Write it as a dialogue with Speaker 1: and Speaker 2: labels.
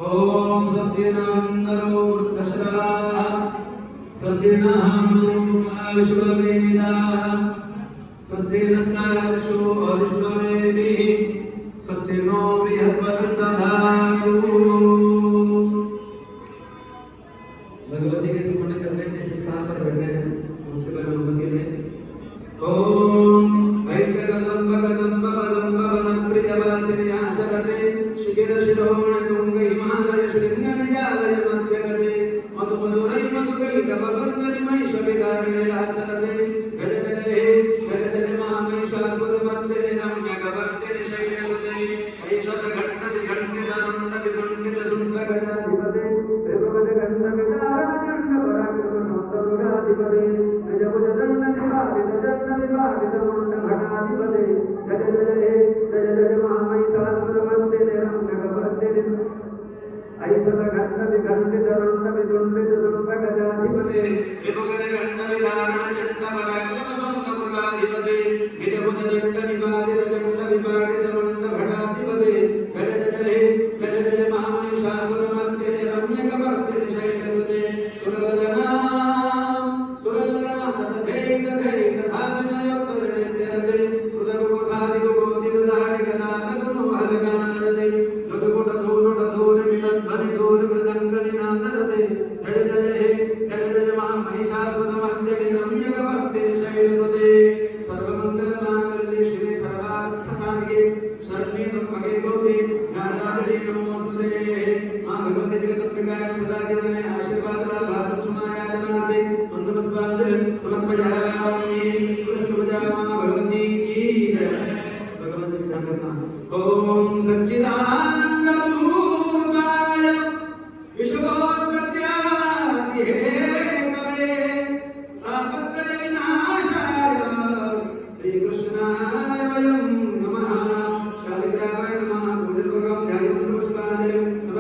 Speaker 1: ओम स्वस्ति न इंद्रो वृद्धश्रवाः स्वस्ति नः विश्ववेदाः स्वस्ति नस्तार्क्ष्यो अरिष्टनेमिः स्वस्ति नो बृहस्पतिर्दधातु। भगवती के स्मरण करने जिस स्थान पर बैठे हैं उनसे पहले भगवती ने ओम ऐक्यकदम्ब कदम्ब वदम्ब वनप्रियवासिन्यासगते शिखिर शिरोमण तुंग हिमालय शृंगनिजालय मध्यगते मधुमधुरै मधुकैटभवन्दनि महिषविकारिणि रासगते जल जल हे जल जल मामहिषासुरमर्दिनि रम्यकवर्दिनि शैलसुते ऐषतघण्ट विघण्टित रुण्ड विदुण्डित शुण्डगजाधिपते त्रिभुवन गण्ड विदारण चण्ड पराक्रमोत्तरुगाधिपते गजभुज दण्ड निवारित दण्ड विवारित मुण्ड घटाधिपते जल जल हे जल जल मामहिषासुरमर्दिनि रम्यकवर्दिनि ऐषतघण्ट विघण्टित रुण्ड विदुण्डित शुण्डगजाधिपते त्रिभुवन गण्ड विदारण चण्ड पराक्रमोत्तरुगाधिपते गजभुज दण्ड निवारित दण्ड विवारित मुण्ड घटाधिपते जल जल हे जल जल मामहिषासुरमर्दिनि रम्यकवर्दिनि शैलसुते सुरललना तथे तथे तथा विनयोत्तरनित्यरते उदरगोधादिगोदिगदाडिगदानगुणो हलगानरते दुर्गुटधूनुटधूनिमितध्वनिधूनिमृदङ्गनिनादरते जय जय हे जय जय मामहिषासुरमर्दिनि रम्यकवर्दिनि शैलसुते सर्वमङ्गलमाङ्गल्ये शिवे सर्वार्थसाधिके शरण्ये त्र्यम्बके गौरी नारायणी नमोस्तुते। मां भगवती जगदम्बिका सदा जीवने आशीर्वाद लाभार्थं